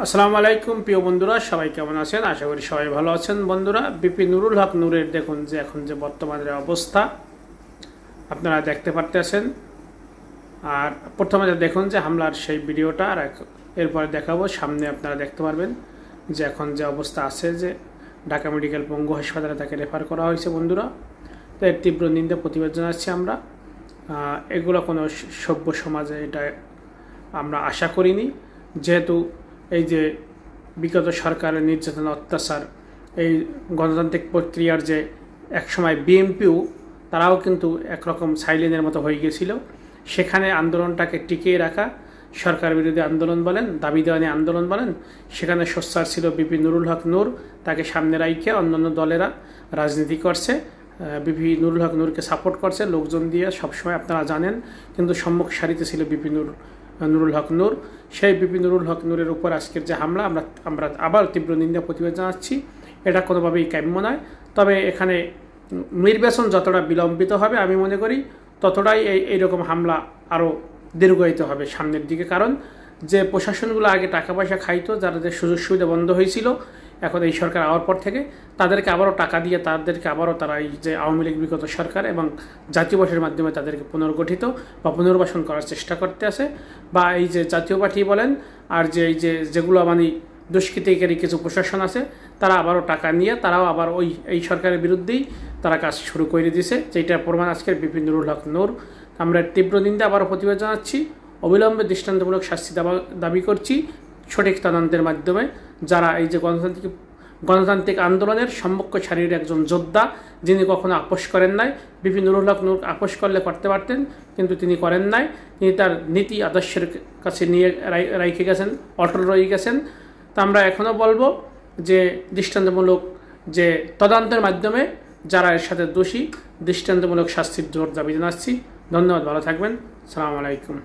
আসসালামু আলাইকুম প্রিয় বন্ধুরা, সবাই কেমন আছেন? আশা করি সবাই ভালো আছেন। বন্ধুরা, বিপি নুরুল হক নূরের দেখুন যে এখন যে বর্তমানের অবস্থা আপনারা দেখতে পারতেছেন। আর প্রথমে দেখুন যে হামলার সেই ভিডিওটা, আর এরপরে দেখাবো সামনে আপনারা দেখতে পারবেন যে এখন যে অবস্থা আছে, যে ঢাকা মেডিকেল পঙ্গু হাসপাতালে তাকে রেফার করা হয়েছে। বন্ধুরা, তো এর তীব্র নিন্দা প্রতিবাদ জানাচ্ছি আমরা। এগুলো কোনো সভ্য সমাজে এটা আমরা আশা করিনি, যেহেতু এই যে বিগত সরকারের নির্যাতন অত্যাচার, এই গণতান্ত্রিক প্রক্রিয়ার যে একসময় বিএনপিও তারাও কিন্তু একরকম সাইলেনের মতো হয়ে গেছিল। সেখানে আন্দোলনটাকে টিকিয়ে রাখা, সরকার বিরোধী আন্দোলন বলেন, দাবি দেওয়ানি আন্দোলন বলেন, সেখানে সোচ্চার ছিল বিপি নুরুল হক নূর। তাকে সামনে রাইখে অন্যান্য দলেরা রাজনীতি করছে, বিপি নুরুল হক নূরকে সাপোর্ট করছে লোকজন দিয়ে সবসময়, আপনারা জানেন। কিন্তু সম্মুখ সারিতে ছিল বিপি নুরুল হক নূর। সেই বিপি নুরুল হক নূরের উপর আজকের যে হামলা, আমরা আবার তীব্র নিন্দা প্রতিবাদ জানাচ্ছি। এটা কোনোভাবেই কাম্য নয়। তবে এখানে নির্বাচন যতটা বিলম্বিত হবে, আমি মনে করি ততটাই এইরকম হামলা আরও দীর্ঘায়িত হবে সামনের দিকে। কারণ যে প্রশাসনগুলো আগে টাকা পয়সা খাইতো, যাদের সুযোগ সুবিধা বন্ধ হয়েছিল, এখন এই সরকার আওয়ার পর থেকে তাদেরকে আবারও টাকা দিয়ে তাদেরকে আবারও তারা এই যে আওয়ামী লীগ বিগত সরকার এবং জাতীয় পার্টির মাধ্যমে তাদেরকে পুনর্গঠিত বা পুনর্বাসন করার চেষ্টা করতে আছে। বা এই যে জাতীয় পার্টি বলেন, আর যে এই যেগুলো মানে দুষ্কৃতিকারী কিছু প্রশাসন আছে, তারা আবারও টাকা নিয়ে তারাও আবার এই সরকারের বিরুদ্ধেই তারা কাজ শুরু করে দিয়েছে, যেটার প্রমাণ আজকের বিপি নুরুল হক নূর। আমরা তীব্র নিন্দা আবারও প্রতিবাদ জানাচ্ছি। অবিলম্বে দৃষ্টান্তমূলক শাস্তি দাবি করছি সঠিক তদন্তের মাধ্যমে। যারা এই যে গণতান্ত্রিক আন্দোলনের সম্মুখ সারির একজন যোদ্ধা, যিনি কখনো আপোষ করেন নাই। বিপি নুরুল হক নূর আপোষ করলে করতে পারতেন, কিন্তু তিনি করেন নাই। তিনি তার নীতি আদর্শের কাছে নিয়ে রাইখে গেছেন, অটল রয়ে গেছেন। তা আমরা এখনও বলবো যে দৃষ্টান্তমূলক যে তদন্তের মাধ্যমে যারা এর সাথে দোষী, দৃষ্টান্তমূলক শাস্তির জোর দাবি জানাচ্ছি। ধন্যবাদ, ভালো থাকবেন। আসসালামু আলাইকুম।